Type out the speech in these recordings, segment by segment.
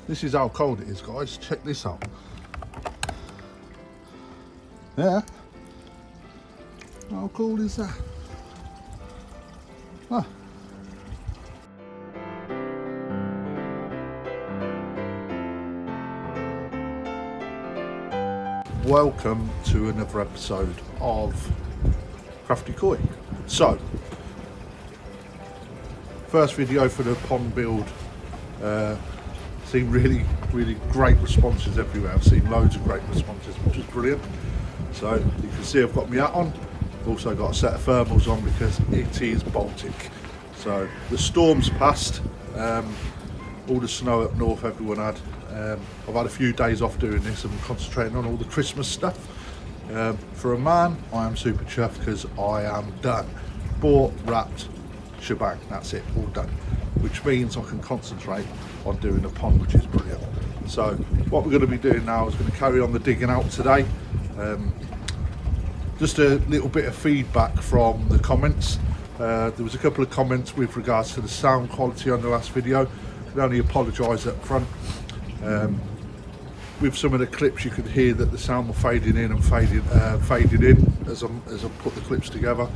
This is how cold it is, guys. Check this out. Yeah. How cool is that? Ah. Welcome to another episode of Krafty Koi. So, first video for the pond build. Seen really great responses everywhere. I've seen loads of great responses, which is brilliant. So you can see I've got my hat on. I've also got a set of thermals on because it is Baltic. So the storm's passed. All the snow up north everyone had. I've had a few days off doing this and concentrating on all the Christmas stuff. For a man, I am super chuffed because I am done. Bought, wrapped, shebang, that's it, all done. Which means I can concentrate on doing the pond, which is brilliant. So what we're going to be doing now is going to carry on the digging out today. Just a little bit of feedback from the comments. There was a couple of comments with regards to the sound quality on the last video. I can only apologise up front. With some of the clips you could hear that the sound was fading in and faded in as I put the clips together.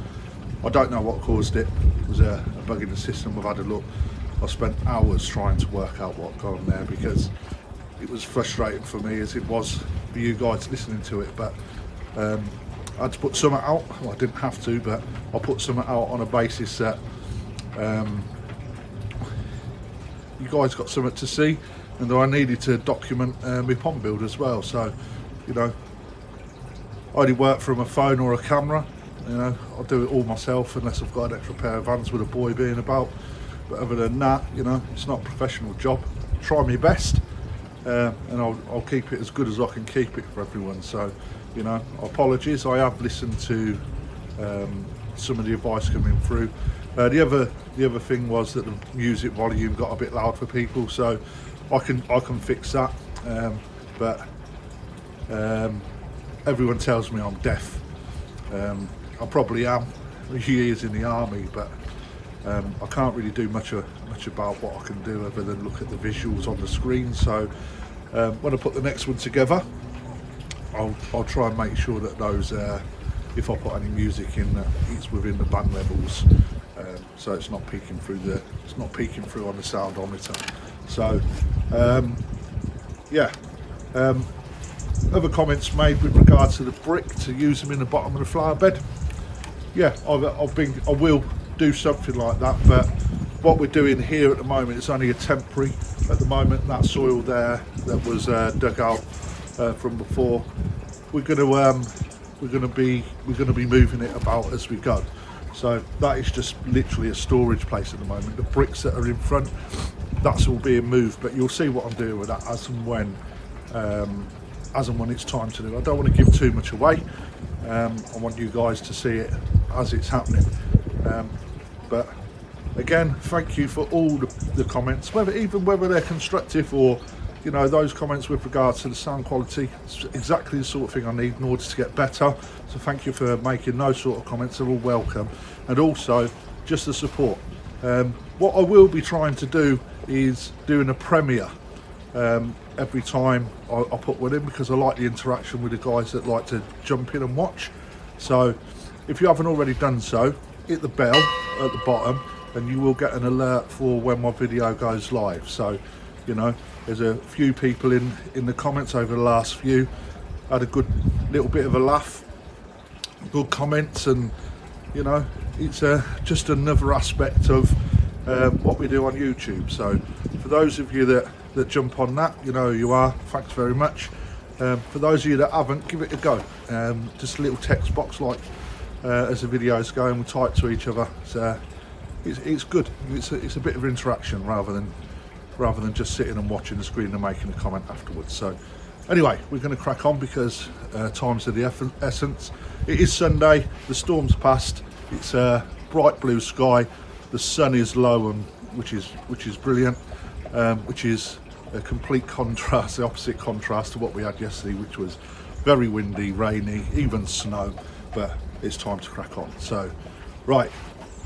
I don't know what caused it. It was a bug in the system. I've had a look. I spent hours trying to work out what got on there because it was frustrating for me as it was for you guys listening to it. But I had to put something out. Well, I didn't have to, but I put something out on a basis that you guys got something to see, and I needed to document my pond build as well. So, you know, I only work from a phone or a camera. You know, I'll do it all myself unless I've got an extra pair of hands with a boy being about. But other than that, you know, it's not a professional job. Try my best, and I'll keep it as good as I can keep it for everyone. So, you know, apologies. I have listened to some of the advice coming through. The other thing was that the music volume got a bit loud for people, so I can fix that. But everyone tells me I'm deaf. I probably am. Years in the army, but I can't really do much about what I can do other than look at the visuals on the screen. So when I put the next one together, I'll try and make sure that those, if I put any music in, that it's within the band levels, so it's not peeking through on the soundometer. So yeah. Other comments made with regards to the brick to use them in the bottom of the flower bed. Yeah, I will do something like that, but what we're doing here at the moment is only a temporary. At the moment, that soil there that was dug out from before, we're going to be moving it about as we go. So that is just literally a storage place at the moment. The bricks that are in front, that's all being moved, but you'll see what I'm doing with that as and when it's time to do. I don't want to give too much away. I want you guys to see it as it's happening. But again, thank you for all the comments, whether they're constructive or, you know, those comments with regards to the sound quality. It's exactly the sort of thing I need in order to get better. So thank you for making those sort of comments. They're all welcome. And also just the support. What I will be trying to do is doing a premiere every time I put one in, because I like the interaction with the guys that like to jump in and watch. So if you haven't already done so, hit the bell at the bottom and you will get an alert for when my video goes live. So, you know, there's a few people in the comments over the last few had a good little bit of a laugh, good comments, and you know, it's just another aspect of what we do on YouTube. So for those of you that jump on that, you know who you are, thanks very much. For those of you that haven't, give it a go. Just a little text box, like as the videos go, and we type to each other. So it's good. It's a bit of interaction rather than just sitting and watching the screen and making a comment afterwards. So anyway, we're going to crack on because time's of the essence. It is Sunday, the storm's passed, it's a bright blue sky, the sun is low, and which is brilliant, which is a complete contrast, the opposite contrast to what we had yesterday, which was very windy, rainy, even snow. But it's time to crack on. So right,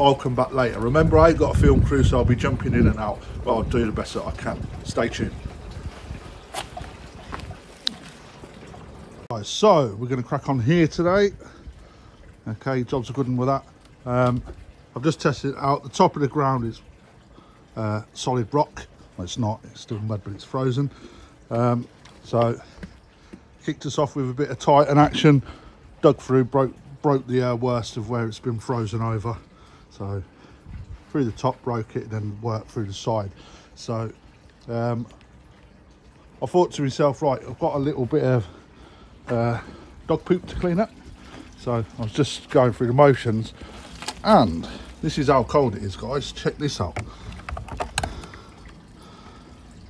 I'll come back later. Remember, I ain't got a film crew, so I'll be jumping in and out, but I'll do the best that I can. Stay tuned. guys, so we're going to crack on here today. Okay, job's a good one with that. I've just tested it out. The top of the ground is solid rock. Well, it's not, it's still mud, but it's frozen. So kicked us off with a bit of Titan action, dug through, broke the worst of where it's been frozen over. So through the top, broke it, and then worked through the side. So I thought to myself, right, I've got a little bit of dog poop to clean up. So I was just going through the motions, and this is how cold it is, guys. Check this out.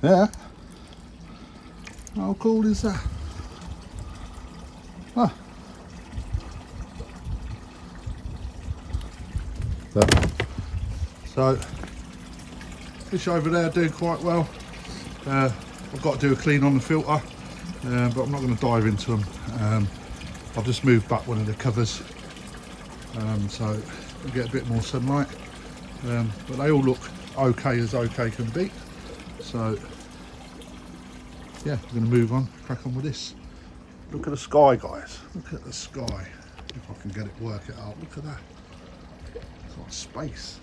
Yeah. How cold is that? Ah. So fish over there doing quite well. I've got to do a clean on the filter, but I'm not going to dive into them. I've just moved back one of the covers, so we get a bit more sunlight. But they all look okay as okay can be. So yeah, we're going to move on, crack on with this. Look at the sky, guys. Look at the sky. If I can get it, work it out. Look at that. It's like space.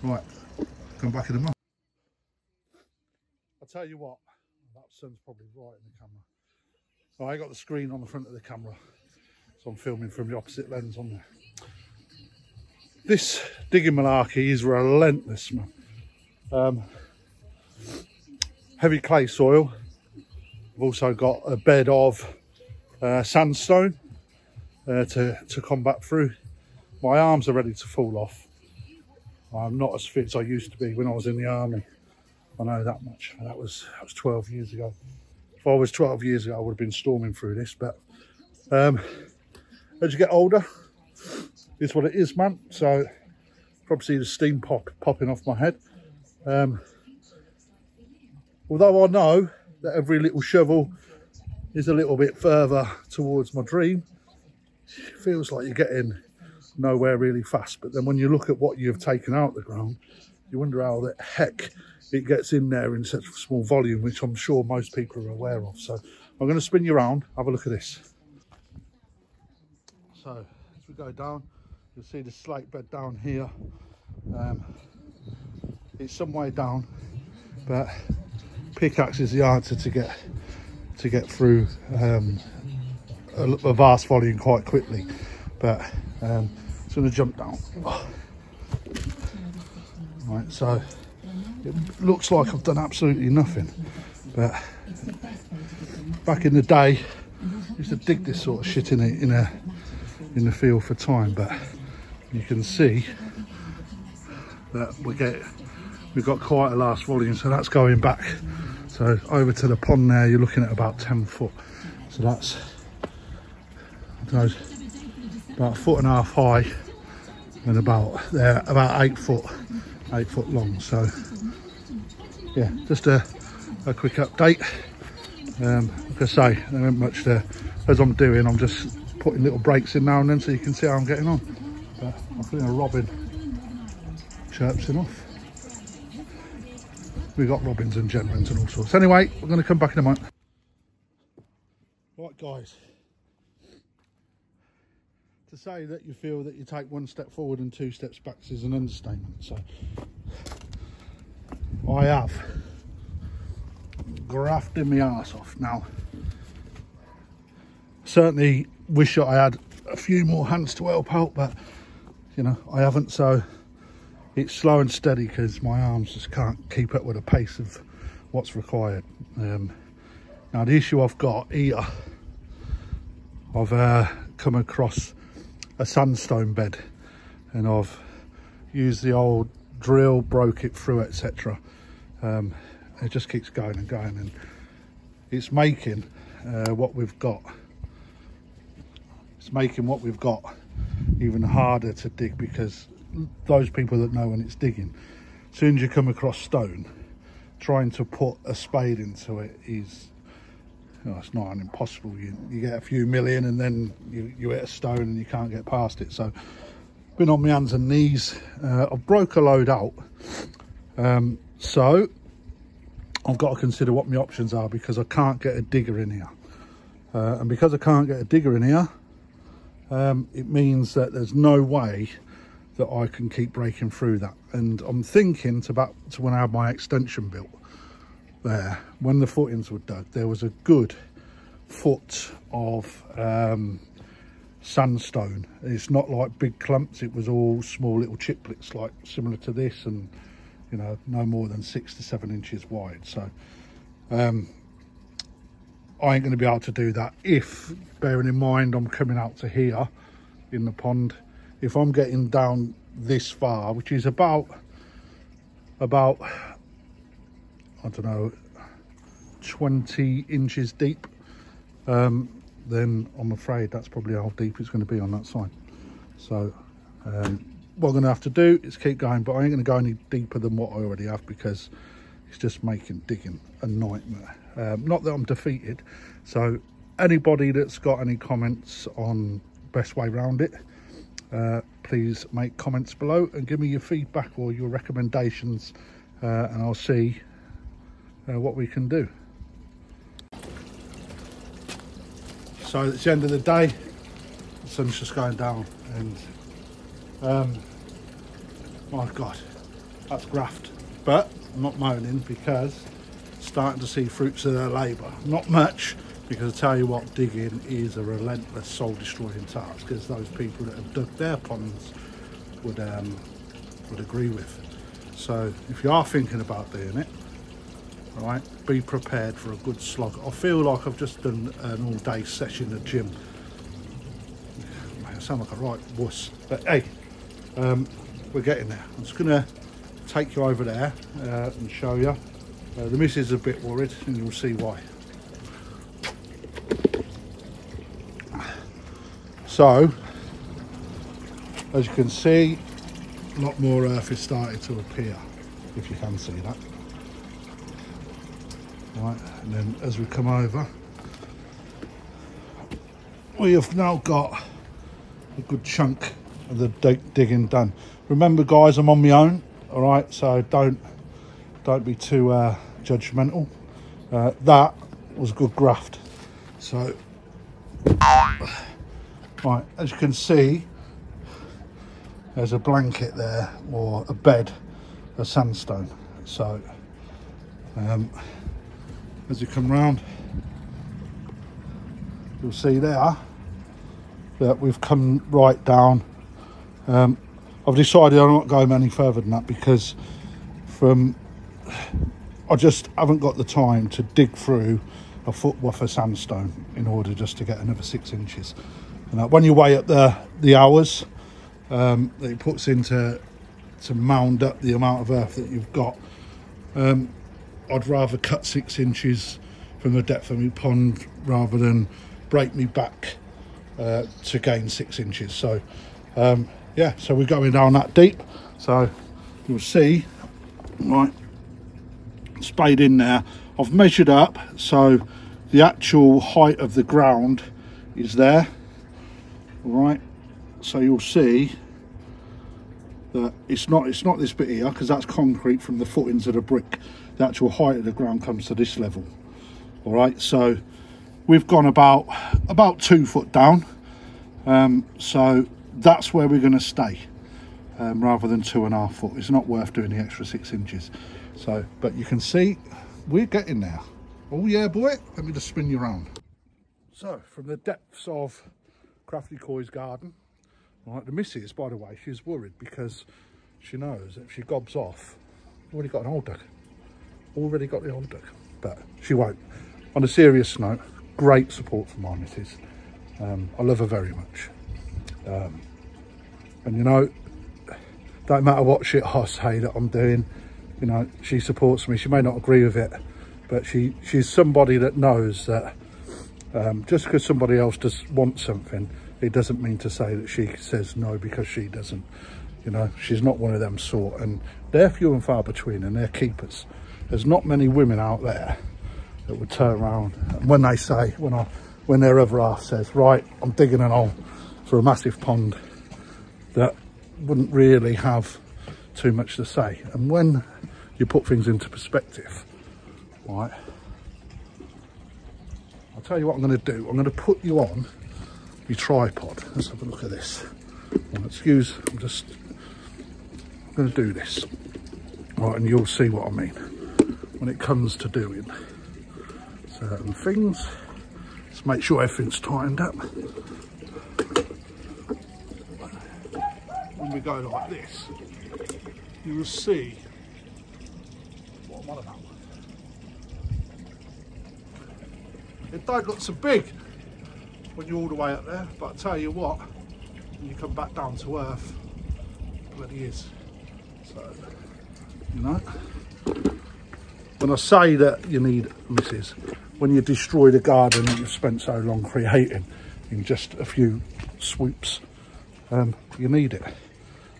Right, come back in a moment. I'll tell you what, that sun's probably right in the camera. So I got the screen on the front of the camera, so I'm filming from the opposite lens on there. This digging malarkey is relentless, man. Heavy clay soil. I've also got a bed of sandstone to combat through. My arms are ready to fall off. I'm not as fit as I used to be when I was in the army. I know that much. That was 12 years ago. If I was 12 years ago, I would have been storming through this. But as you get older, it's what it is, man. So probably see the steam popping off my head. Although I know that every little shovel is a little bit further towards my dream, it feels like you're getting nowhere really fast. But then when you look at what you've taken out of the ground, you wonder how the heck it gets in there in such a small volume, which I'm sure most people are aware of. So I'm going to spin you around, have a look at this. So as we go down, you'll see the slate bed down here. It's some way down, but pickaxe is the answer to get through a vast volume quite quickly. But it's going to jump down. Right, so it looks like I've done absolutely nothing, but back in the day I used to dig this sort of shit in the field for time. But you can see that we've got quite a large volume, so that's going back. So over to the pond there, you're looking at about 10 foot. So that's, I don't know, about 1.5 foot high and about 8 foot long. So yeah, just a quick update. Like I say, there ain't much there. As I'm doing, I'm just putting little breaks in now and then so you can see how I'm getting on. But I'm feeling a robin chirping off. We've got robins and generans and all sorts. Anyway, we're going to come back in a moment. Right, guys. To say that you feel that you take 1 step forward and 2 steps back is an understatement. So I have grafted my arse off. Now, certainly wish that I had a few more hands to help out, but you know, I haven't. So it's slow and steady because my arms just can't keep up with the pace of what's required. Now the issue I've got here, I've come across a sandstone bed, and I've used the old drill, broke it through, etc. It just keeps going and going, and it's making what we've got even harder to dig, because those people that know when it's digging, as soon as you come across stone, trying to put a spade into it is, you know, it's not an impossible. You get a few million and then you hit a stone and you can't get past it. So been on my hands and knees. I've broke a load out, so I've got to consider what my options are, because I can't get a digger in here. and because I can't get a digger in here, it means that there's no way that I can keep breaking through that. And I'm thinking to when I had my extension built there, when the footings were dug, there was a good foot of sandstone. It's not like big clumps, it was all small little chiplets, like similar to this, and you know, no more than 6 to 7 inches wide. So I ain't going to be able to do that, if bearing in mind I'm coming out to here in the pond. If I'm getting down this far, which is about I don't know, 20 inches deep, then I'm afraid that's probably how deep it's going to be on that side. So what I'm going to have to do is keep going, but I ain't going to go any deeper than what I already have, because it's just making digging a nightmare. Not that I'm defeated. So anybody that's got any comments on best way around it, please make comments below and give me your feedback or your recommendations, and I'll see what we can do. So it's the end of the day, the sun's just going down, and my God, that's graft. But I'm not moaning, because starting to see fruits of their labour. Not much, because I tell you what, digging is a relentless soul destroying task, as those people that have dug their ponds would agree with. So if you are thinking about doing it, all right, be prepared for a good slog. I feel like I've just done an all-day session at the gym. I sound like a right wuss, but hey, we're getting there. I'm just gonna take you over there and show you. The missus is a bit worried, and you'll see why. So, as you can see, a lot more earth is starting to appear, if you can see that. Right, and then as we come over, we have now got a good chunk of the digging done. Remember guys, I'm on my own, all right, so don't be too judgmental. That was good graft. So right, as you can see, there's a blanket there, or a bed of sandstone. So as you come round, you'll see there that we've come right down. I've decided I'm not going any further than that, because I just haven't got the time to dig through a foot worth of sandstone in order just to get another 6 inches. And when you weigh up the hours that it puts into to mound up the amount of earth that you've got, I'd rather cut 6 inches from the depth of my pond rather than break me back to gain 6 inches. So yeah, so we're going down that deep. So you'll see, right, spade in there. I've measured up, so the actual height of the ground is there. All right, so you'll see that it's not this bit here, because that's concrete from the footings of the brick. The actual height of the ground comes to this level. All right, so we've gone about 2 foot down, so that's where we're going to stay, rather than 2.5 foot. It's not worth doing the extra 6 inches. So, but you can see we're getting there. Oh yeah, boy, let me just spin you around. So from the depths of Krafty Koi's garden, right, the missus, by the way, she's worried because she knows that if she gobs off, I've already got an old duck. Already got the old duck, but she won't. On a serious note, great support from my missus. I love her very much. And you know, don't matter what shit I say that I'm doing, you know, she supports me. She may not agree with it, but she's somebody that knows that just because somebody else just wants something, it doesn't mean to say that she says no because she doesn't. You know, she's not one of them sort, and they're few and far between, and they're keepers. There's not many women out there that would turn around and when they say, when their other half says, right, I'm digging an hole for a massive pond, that wouldn't really have too much to say. And when you put things into perspective, right, I'll tell you what I'm going to do. I'm going to put you on your tripod. Let's have a look at this. Well, excuse, I'm going to do this. Right, and you'll see what I mean when it comes to doing certain things. Let's make sure everything's tightened up. When we go like this, you will see what I'm on about. It don't look so big when you're all the way up there, but I tell you what, when you come back down to earth, it bloody is. So, you know, when I say that you need misses, when you destroy the garden that you've spent so long creating in just a few swoops, you need it.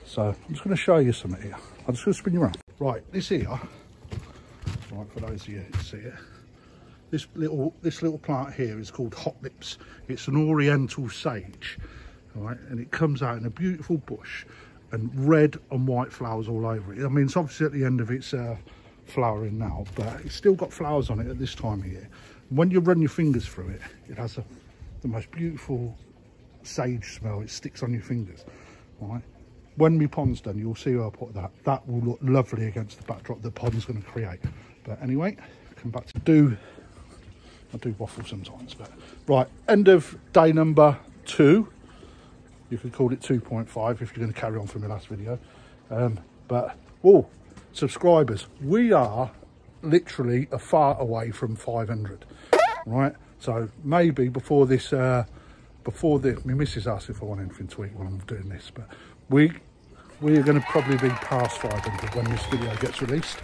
So I'm just going to show you something here. I'm just going to spin you around. Right, this here, right, for those of you who see it, this little plant here is called hot lips. It's an oriental sage, right, and it comes out in a beautiful bush and red and white flowers all over it. I mean, it's obviously at the end of its flowering now, but it's still got flowers on it at this time of year. When you run your fingers through it, it has the most beautiful sage smell. It sticks on your fingers, right? When my pond's done, you'll see where I put that. That will look lovely against the backdrop the pond's going to create. But anyway, come back to I do waffle sometimes, but right, end of day number 2. You could call it 2.5 if you're going to carry on from the last video. But, whoa, subscribers, we are literally a far away from 500, right? So maybe before this, my missus asked if I want anything to eat when I'm doing this, but we are going to probably be past 500 when this video gets released.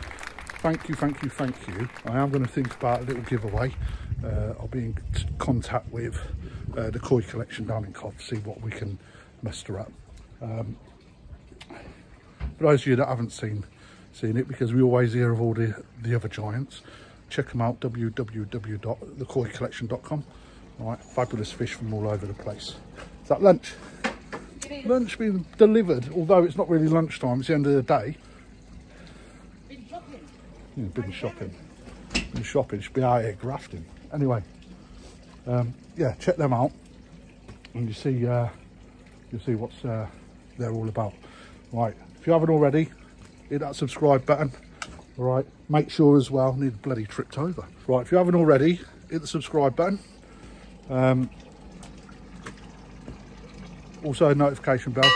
Thank you, thank you, thank you. I am going to think about a little giveaway. I'll be in contact with the koi collection down in Cod to see what we can muster up. For those of you that haven't seen it, because we always hear of all the other giants, check them out, www.thekoicollection.com. All right, fabulous fish from all over the place. Is that lunch? Lunch being delivered, although it's not really lunchtime, it's the end of the day. Been shopping. Yeah, been shopping. Been shopping, should be out here grafting. Anyway, yeah, check them out and you'll see what's they're all about. Right, if you haven't already, hit that subscribe button. All right, make sure as well, need a bloody tripped over. Right, if you haven't already, hit the subscribe button. Also a notification bell,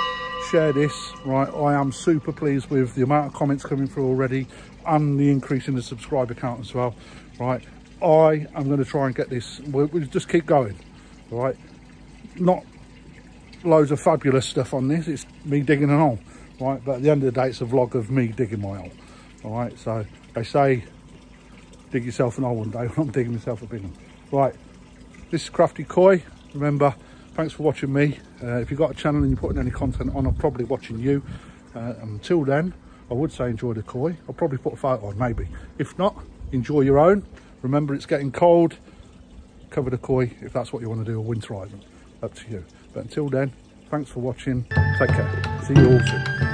share this. Right, I am super pleased with the amount of comments coming through already and the increase in the subscriber count as well. Right, I am going to try and get this, we'll just keep going. All right, not loads of fabulous stuff on this, it's me digging a hole, right? But at the end of the day, it's a vlog of me digging my hole. All right, so they say dig yourself an hole one day. I'm digging myself a big one. Right, this is Krafty Koi. Remember, thanks for watching me. If you've got a channel and you're putting any content on, I'm probably watching you. Until then, I would say enjoy the koi. I'll probably put a photo on, maybe. If not, enjoy your own. Remember, it's getting cold. Cover the koi if that's what you want to do, or winterize them. Up to you. But until then, thanks for watching. Take care. See you all soon.